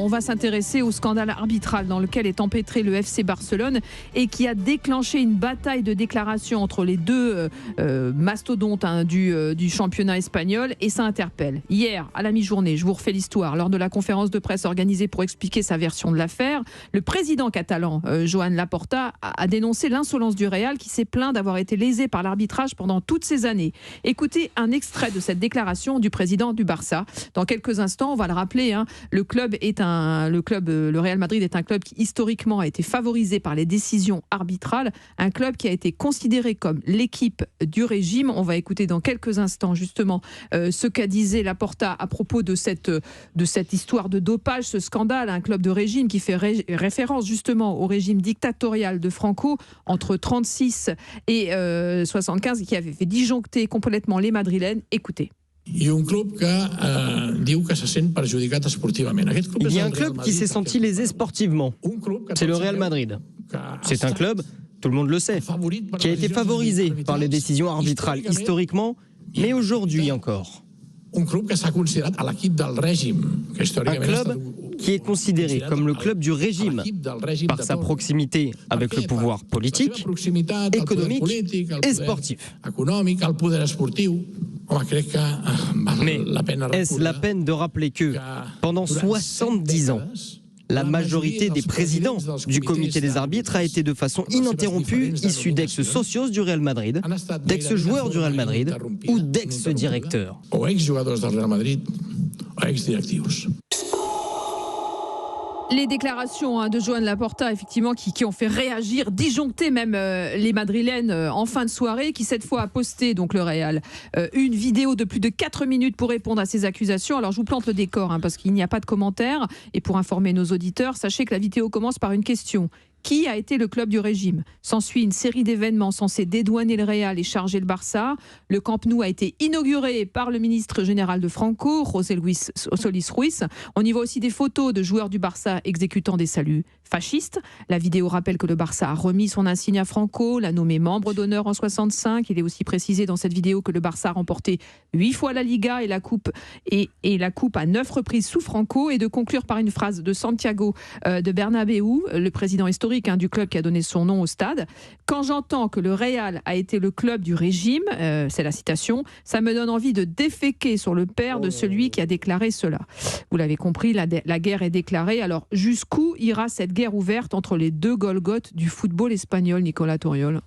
on va s'intéresser au scandale arbitral dans lequel est empêtré le FC Barcelone et qui a déclenché une bataille de déclarations entre les deux mastodontes du championnat espagnol, et ça interpelle. Hier, à la mi-journée, je vous refais l'histoire, lors de la conférence de presse organisée pour expliquer sa version de l'affaire, le président catalan, Joan Laporta, a dénoncé l'insolence du Real qui s'est plaint d'avoir été lésé par l'arbitrage pendant toutes ces années. Écoutez un extrait de cette déclaration du président du Barça. Dans quelques instants, on va le rappeler, le Real Madrid est un club qui historiquement a été favorisé par les décisions arbitrales, un club qui a été considéré comme l'équipe du régime. On va écouter dans quelques instants justement ce qu'a disait Laporta à propos de cette histoire de dopage, ce scandale, un club de régime qui fait référence justement au régime dictatorial de Franco entre 36 et 75, qui avait fait disjoncter complètement les Madrilènes. Écoutez. Il y a un club qui s'est senti lésé sportivement. C'est le Real Madrid. C'est un club, tout le monde le sait, qui a été favorisé par les décisions arbitrales historiquement, mais aujourd'hui encore. Un club qui est considéré comme le club du régime par sa proximité avec le pouvoir politique, économique et sportif. Mais est-ce la peine de rappeler que pendant 70 ans, la majorité des présidents du comité des arbitres a été de façon ininterrompue issue d'ex-socios du Real Madrid, d'ex-joueurs du Real Madrid ou d'ex-directeurs. Les déclarations de Joan Laporta, effectivement, qui ont fait réagir, disjoncter même les Madrilènes en fin de soirée, qui cette fois a posté, donc le Real, une vidéo de plus de 4 minutes pour répondre à ces accusations. Alors je vous plante le décor, parce qu'il n'y a pas de commentaires. Et pour informer nos auditeurs, sachez que la vidéo commence par une question. Qui a été le club du régime? S'ensuit une série d'événements censés dédouaner le Real et charger le Barça. Le Camp Nou a été inauguré par le ministre général de Franco, José Luis Solís Ruiz. On y voit aussi des photos de joueurs du Barça exécutant des saluts fascistes. La vidéo rappelle que le Barça a remis son insigne à Franco, l'a nommé membre d'honneur en 65. Il est aussi précisé dans cette vidéo que le Barça a remporté 8 fois la Liga et la Coupe à 9 reprises sous Franco, et de conclure par une phrase de Santiago de Bernabéu, le président historique du club qui a donné son nom au stade. Quand j'entends que le Real a été le club du régime, c'est la citation, ça me donne envie de déféquer sur le père de celui qui a déclaré cela. Vous l'avez compris, la guerre est déclarée. Alors jusqu'où ira cette guerre ouverte entre les deux Golgoth du football espagnol, Nicolas Tauriol?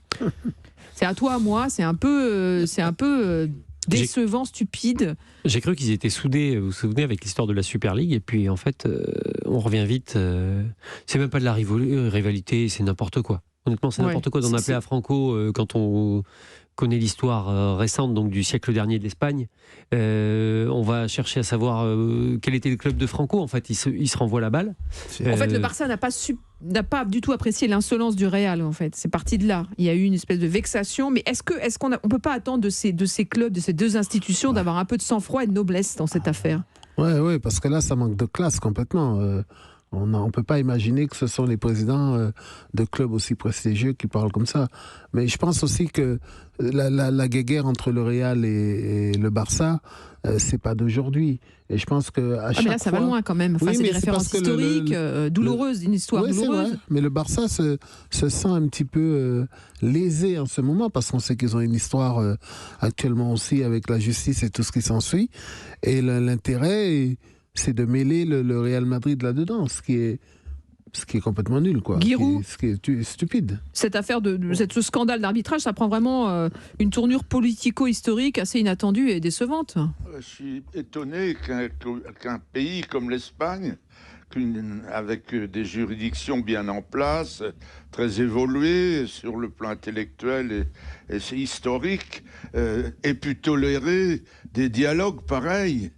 C'est à toi, à moi, c'est un peu décevant, stupide. J'ai cru qu'ils étaient soudés, vous vous souvenez, avec l'histoire de la Super League, et puis en fait, on revient vite. C'est même pas de la rivalité, c'est n'importe quoi. Honnêtement, c'est n'importe quoi d'en appeler à Franco quand on connaît l'histoire récente, donc du siècle dernier de l'Espagne. On va chercher à savoir quel était le club de Franco. En fait, il se renvoie la balle. En fait, le Barça n'a pas du tout apprécié l'insolence du Real. En fait, c'est parti de là. Il y a eu une espèce de vexation. Mais est-ce qu'on peut pas attendre de ces clubs, de ces deux institutions, d'avoir un peu de sang-froid et de noblesse dans cette affaire? Ouais, parce que là, ça manque de classe complètement. On ne peut pas imaginer que ce sont les présidents de clubs aussi prestigieux qui parlent comme ça. Mais je pense aussi que la guéguerre entre le Real et le Barça, c'est pas d'aujourd'hui. Et je pense que à chaque mais là, ça va loin quand même. Enfin, c'est des références historiques, douloureuses, une histoire douloureuse. C'est vrai. Mais le Barça se sent un petit peu lésé en ce moment, parce qu'on sait qu'ils ont une histoire actuellement aussi avec la justice et tout ce qui s'ensuit. Et l'intérêt, c'est de mêler le Real Madrid là-dedans, ce qui est complètement nul, quoi. Giroud, ce qui est stupide. Cette affaire ce scandale d'arbitrage, ça prend vraiment une tournure politico-historique assez inattendue et décevante. Je suis étonné qu'un pays comme l'Espagne, avec des juridictions bien en place, très évoluées sur le plan intellectuel et historique, ait pu tolérer des dialogues pareils.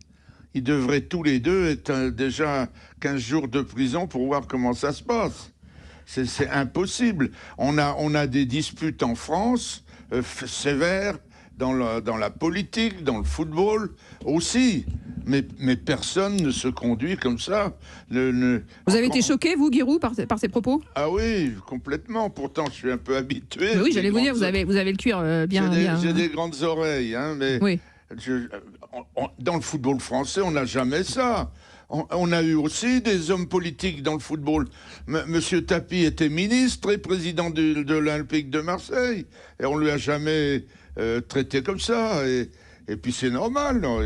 Ils devraient tous les deux être déjà 15 jours de prison pour voir comment ça se passe. C'est impossible. On a des disputes en France sévères, dans la politique, dans le football aussi. Mais personne ne se conduit comme ça. Vous avez été choqué, vous, Giroud, par ces propos? Ah oui, complètement. Pourtant, je suis un peu habitué. Mais oui, j'allais vous dire, vous avez le cuir bien... J'ai des grandes oreilles, mais... Oui. Dans le football français, on n'a jamais ça. on a eu aussi des hommes politiques dans le football. Monsieur Tapie était ministre et président de l'Olympique de Marseille. Et on ne lui a jamais traité comme ça. Et puis c'est normal. Non,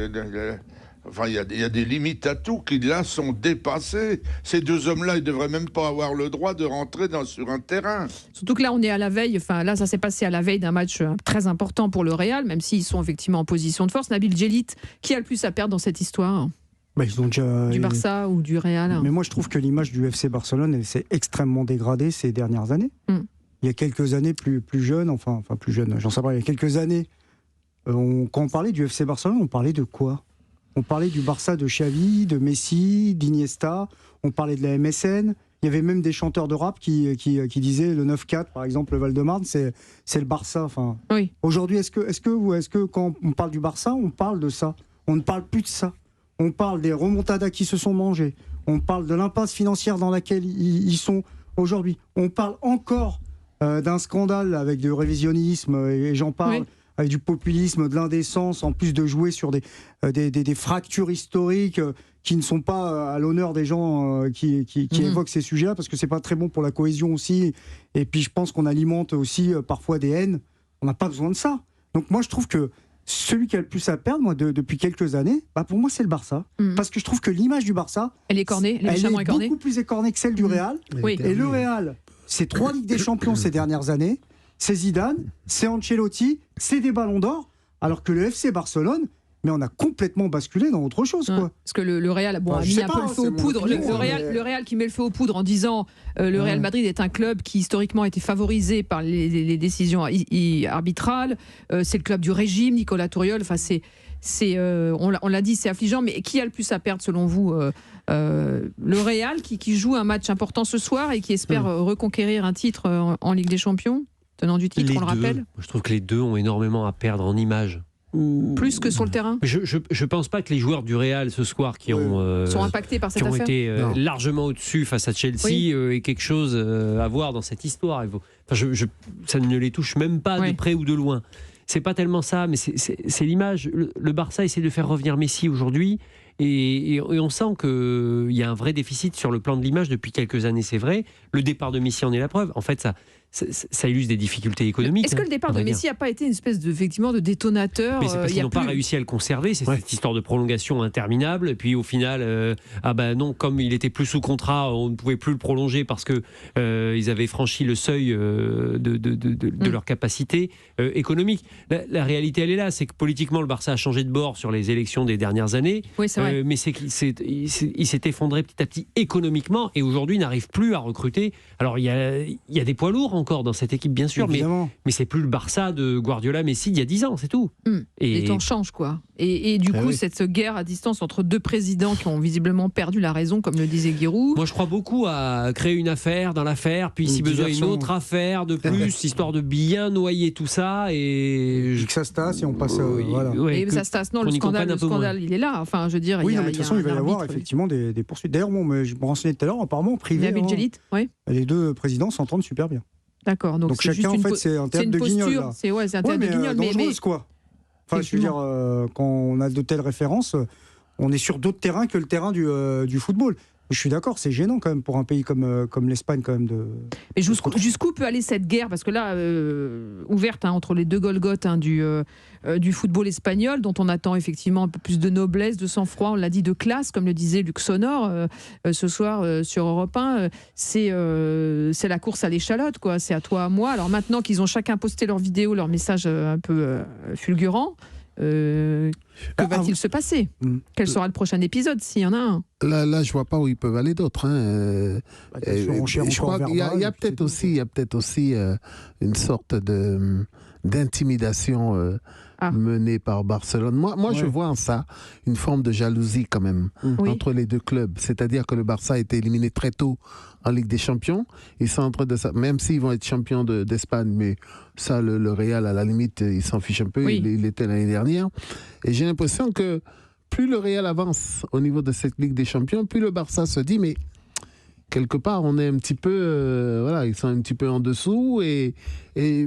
enfin, il y a des limites à tout qui, là, sont dépassées. Ces deux hommes-là, ils ne devraient même pas avoir le droit de rentrer sur un terrain. Surtout que là, on est à la veille, enfin là, ça s'est passé à la veille d'un match très important pour le Real, même s'ils sont effectivement en position de force. Nabil Djellit, qui a le plus à perdre dans cette histoire ? Ils ont déjà... Du Barça ou du Real ? Mais moi, je trouve que l'image du FC Barcelone, elle s'est extrêmement dégradée ces dernières années. Il y a quelques années, plus jeune, enfin plus jeune, j'en sais pas, il y a quelques années, quand on parlait du FC Barcelone, on parlait de quoi ? On parlait du Barça de Xavi, de Messi, d'Iniesta, on parlait de la MSN. Il y avait même des chanteurs de rap qui disaient le 9-4, par exemple, le Val-de-Marne, c'est le Barça. Enfin, oui. Aujourd'hui, est-ce que quand on parle du Barça, on parle de ça ? On ne parle plus de ça. On parle des remontadas qui se sont mangés. On parle de l'impasse financière dans laquelle ils sont aujourd'hui. On parle encore d'un scandale avec du révisionnisme, et j'en parle. Oui. Avec du populisme, de l'indécence, en plus de jouer sur des fractures historiques qui ne sont pas à l'honneur des gens qui évoquent ces sujets-là, parce que c'est pas très bon pour la cohésion aussi. Et puis je pense qu'on alimente aussi parfois des haines. On n'a pas besoin de ça. Donc moi je trouve que celui qui a le plus à perdre, moi, depuis quelques années, pour moi c'est le Barça. Parce que je trouve que l'image du Barça, elle est écornée, elle est beaucoup plus écornée que celle du Real. Oui. Et le Real, c'est 3 Ligues des Champions ces dernières années. C'est Zidane, c'est Ancelotti, c'est des ballons d'or, alors que le FC Barcelone, mais on a complètement basculé dans autre chose, quoi. Parce que le Real a mis un peu le feu aux poudres. Le Real qui met le feu aux poudres en disant le Real Madrid est un club qui historiquement a été favorisé par les décisions arbitrales. C'est le club du régime, Nicolas Touriol. Enfin, on l'a dit, c'est affligeant. Mais qui a le plus à perdre selon vous ? Le Real qui joue un match important ce soir et qui espère reconquérir un titre en Ligue des Champions, tenant du titre, on le rappelle. Je trouve que les deux ont énormément à perdre en image. Plus que sur le terrain. Je pense pas que les joueurs du Real ce soir qui sont impactés par cette affaire, qui ont été largement au-dessus face à Chelsea aient quelque chose à voir dans cette histoire. Ça ne les touche même pas de près ou de loin. C'est pas tellement ça, mais c'est l'image. Le Barça essaie de faire revenir Messi aujourd'hui. Et on sent qu'il y a un vrai déficit sur le plan de l'image depuis quelques années, c'est vrai. Le départ de Messi en est la preuve. En fait, ça illustre des difficultés économiques. Est-ce que le départ de Messi n'a pas été une espèce de détonateur ? Mais c'est parce qu'ils n'ont pas réussi à le conserver. C'est cette histoire de prolongation interminable. Et puis au final, non, comme il était plus sous contrat, on ne pouvait plus le prolonger parce que ils avaient franchi le seuil de leur capacité économique. La réalité, elle est là. C'est que politiquement, le Barça a changé de bord sur les élections des dernières années. Oui, c'est vrai. Mais il s'est effondré petit à petit économiquement et aujourd'hui, il n'arrive plus à recruter. Alors, il y a des poids lourds encore dans cette équipe, bien sûr, mais c'est plus le Barça de Guardiola, Messi il y a 10 ans, c'est tout. Les temps changent, quoi. Et du coup, cette guerre à distance entre deux présidents qui ont visiblement perdu la raison, comme le disait Giroud. Moi, je crois beaucoup à créer une affaire dans l'affaire, puis si besoin une autre affaire de plus, histoire de bien noyer tout ça. Et que ça se tasse et on passe. Voilà. Et ça se tasse, non, le scandale, il est là. Enfin, je veux dire. Oui, mais de toute façon, il va y avoir effectivement des poursuites. D'ailleurs, je me renseignais tout à l'heure, apparemment, en privé. Nabil Djellit, les deux présidents s'entendent super bien. D'accord. Donc chacun, en fait, c'est un théâtre de guignol. C'est un théâtre de guignol. Dangereuse, quoi. Enfin, je veux dire, quand on a de telles références, on est sur d'autres terrains que le terrain du football. Je suis d'accord, c'est gênant quand même pour un pays comme l'Espagne quand même de. Mais jusqu'où peut aller cette guerre ? Parce que là, ouverte entre les deux Golgoth du football espagnol, dont on attend effectivement un peu plus de noblesse, de sang-froid, on l'a dit, de classe, comme le disait Luc Sonor ce soir sur Europe 1. C'est la course à l'échalote, quoi. C'est à toi, à moi. Alors maintenant qu'ils ont chacun posté leur vidéo, leur message un peu fulgurant. Que va-t-il se passer ? Quel sera le prochain épisode, s'il y en a un ? Là, je vois pas où ils peuvent aller d'autres. Je crois qu'il y a peut-être aussi une sorte d'intimidation menée par Barcelone. Moi, je vois en ça une forme de jalousie quand même entre les deux clubs. C'est-à-dire que le Barça a été éliminé très tôt en Ligue des Champions. Ils sont en train de ça, même s'ils vont être champions d'Espagne, mais ça, le Real, à la limite, il s'en fiche un peu. Il était l'année dernière. Et j'ai l'impression que plus le Real avance au niveau de cette Ligue des Champions, plus le Barça se dit, mais quelque part, on est un petit peu, voilà, ils sont un petit peu en dessous, et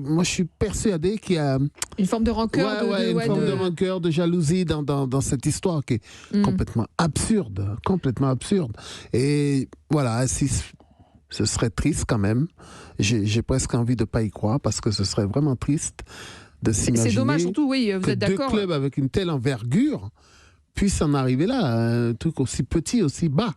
moi, je suis persuadé qu'il y a une forme de rancœur, de rancœur, de jalousie dans cette histoire qui est complètement absurde, Et voilà, si ce serait triste quand même. J'ai presque envie de pas y croire, parce que ce serait vraiment triste de s'imaginer. C'est dommage, surtout, oui, vous êtes d'accord. Que deux clubs avec une telle envergure puissent en arriver là, un truc aussi petit, aussi bas.